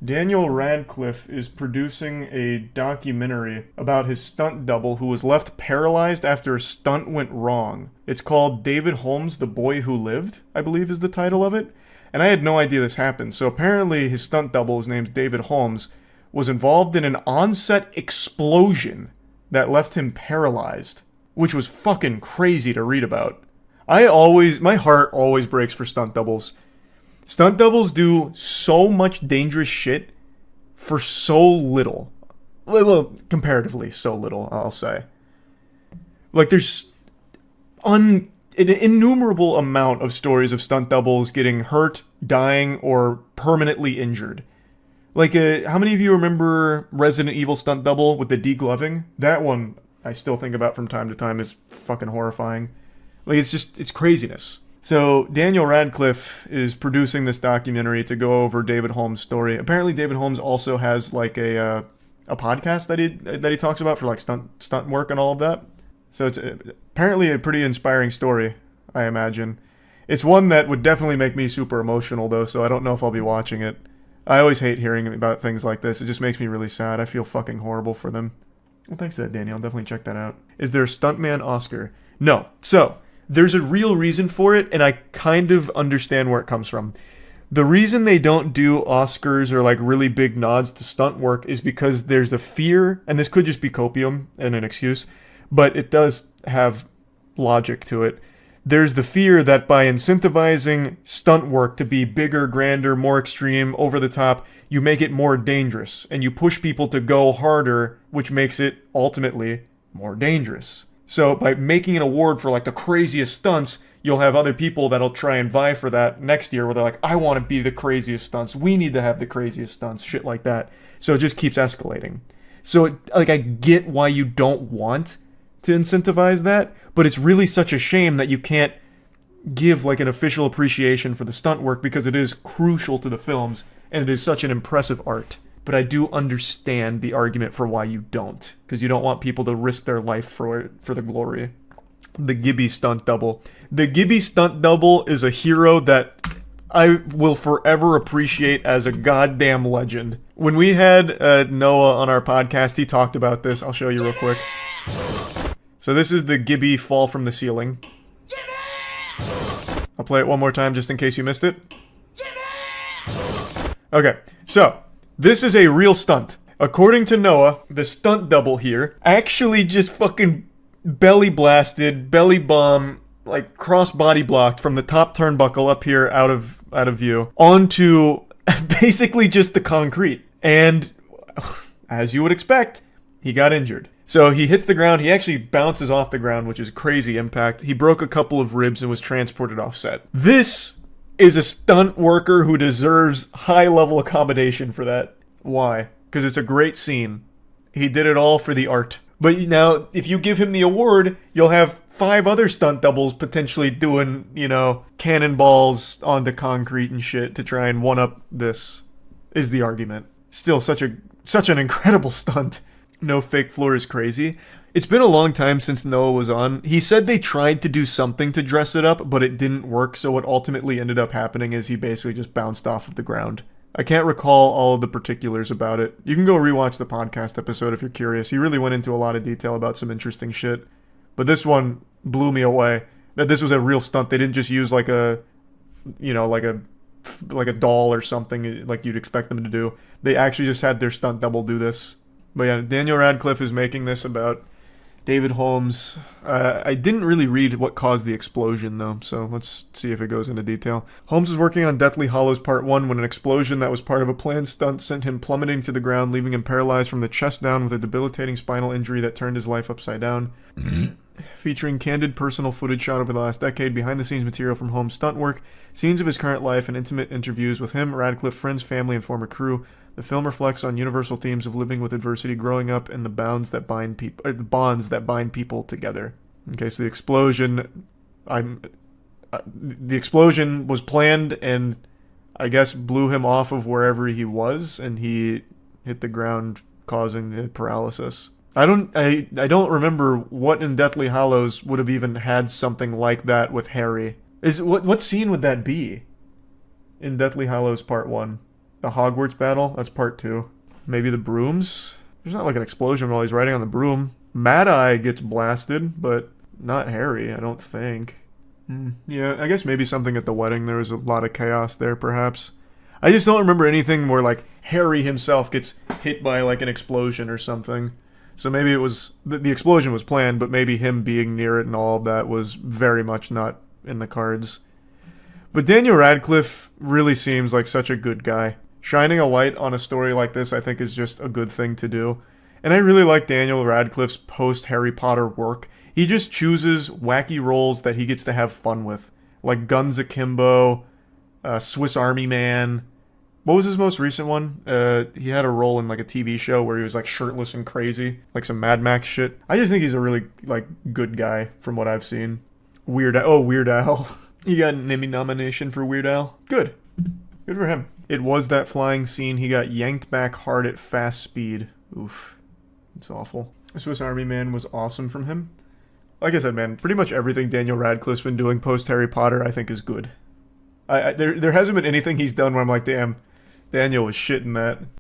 Daniel Radcliffe is producing a documentary about his stunt double who was left paralyzed after a stunt went wrong. It's called David Holmes, the Boy Who Lived, I believe is the title of it. And I had no idea this happened. So apparently his stunt double, his name's David Holmes, was involved in an on-set explosion that left him paralyzed, which was fucking crazy to read about. My heart always breaks for stunt doubles. Stunt doubles do so much dangerous shit for so little. Well, comparatively so little, I'll say. Like, there's an innumerable amount of stories of stunt doubles getting hurt, dying, or permanently injured. Like, how many of you remember Resident Evil stunt double with the degloving? That one I still think about from time to time is fucking horrifying. Like, it's craziness. So, Daniel Radcliffe is producing this documentary to go over David Holmes' story. Apparently, David Holmes also has, like, a podcast that he talks about for, like, stunt work and all of that. So, it's apparently a pretty inspiring story, I imagine. It's one that would definitely make me super emotional, though, so I don't know if I'll be watching it. I always hate hearing about things like this. It just makes me really sad. I feel fucking horrible for them. Well, thanks for that, Daniel. I'll definitely check that out. Is there a Stuntman Oscar? No. So, there's a real reason for it, and I kind of understand where it comes from. The reason they don't do Oscars or like really big nods to stunt work is because there's the fear, and this could just be copium and an excuse, but it does have logic to it. There's the fear that by incentivizing stunt work to be bigger, grander, more extreme, over the top, you make it more dangerous, and you push people to go harder, which makes it ultimately more dangerous. So by making an award for like the craziest stunts, you'll have other people that'll try and vie for that next year where they're like, I want to be the craziest stunts. We need to have the craziest stunts, shit like that. So it just keeps escalating. So I get why you don't want to incentivize that, but it's really such a shame that you can't give like an official appreciation for the stunt work because it is crucial to the films and it is such an impressive art. But I do understand the argument for why you don't, because you don't want people to risk their life for the glory. The Gibby stunt double. The Gibby stunt double is a hero that I will forever appreciate as a goddamn legend. When we had Noah on our podcast, he talked about this. I'll show you real quick. So this is the Gibby fall from the ceiling. I'll play it one more time just in case you missed it. Okay, so this is a real stunt. According to Noah, the stunt double here actually just fucking belly blasted, belly bomb, like cross body blocked from the top turnbuckle up here out of view onto basically just the concrete. And as you would expect, he got injured. So he hits the ground, he actually bounces off the ground, which is a crazy impact. He broke a couple of ribs and was transported off set. This is a stunt worker who deserves high-level accommodation for that. Why? Because it's a great scene. He did it all for the art. But now, if you give him the award, you'll have 5 other stunt doubles potentially doing, cannonballs onto concrete and shit to try and one-up this, is the argument. Still, such an incredible stunt. No fake floor is crazy. It's been a long time since Noah was on. He said they tried to do something to dress it up, but it didn't work, so what ultimately ended up happening is he basically just bounced off of the ground. I can't recall all of the particulars about it. You can go rewatch the podcast episode if you're curious. He really went into a lot of detail about some interesting shit. But this one blew me away. That this was a real stunt. They didn't just use like a doll or something like you'd expect them to do. They actually just had their stunt double do this. But yeah, Daniel Radcliffe is making this about David Holmes. I didn't really read what caused the explosion, though, so let's see if it goes into detail. Holmes was working on Deathly Hallows Part 1 when an explosion that was part of a planned stunt sent him plummeting to the ground, leaving him paralyzed from the chest down with a debilitating spinal injury that turned his life upside down. Featuring candid personal footage shot over the last decade, behind-the-scenes material from Holmes' stunt work, scenes of his current life, and intimate interviews with him, Radcliffe, friends, family, and former crew. The film reflects on universal themes of living with adversity, growing up, and the bonds that bind people together. Okay, so the explosion was planned and I guess blew him off of wherever he was, and he hit the ground, causing the paralysis. I don't remember what in Deathly Hallows would have even had something like that with Harry. What scene would that be in Deathly Hallows Part 1? The Hogwarts battle, that's part 2. Maybe the brooms? There's not like an explosion while he's riding on the broom. Mad Eye gets blasted, but not Harry, I don't think. Yeah, I guess maybe something at the wedding. There was a lot of chaos there, perhaps. I just don't remember anything where, like, Harry himself gets hit by, like, an explosion or something. So maybe it was... The explosion was planned, but maybe him being near it and all of that was very much not in the cards. But Daniel Radcliffe really seems like such a good guy. Shining a light on a story like this, I think, is just a good thing to do. And I really like Daniel Radcliffe's post-Harry Potter work. He just chooses wacky roles that he gets to have fun with. Like Guns Akimbo, Swiss Army Man. What was his most recent one? He had a role in like a TV show where he was like shirtless and crazy. Like some Mad Max shit. I just think he's a really like good guy from what I've seen. Weird Al. He got an Emmy nomination for Weird Al. Good. Good for him. It was that flying scene. He got yanked back hard at fast speed. Oof. It's awful. Swiss Army Man was awesome from him. Like I said, man, pretty much everything Daniel Radcliffe's been doing post-Harry Potter I think is good. There hasn't been anything he's done where I'm like, damn, Daniel was shit in that.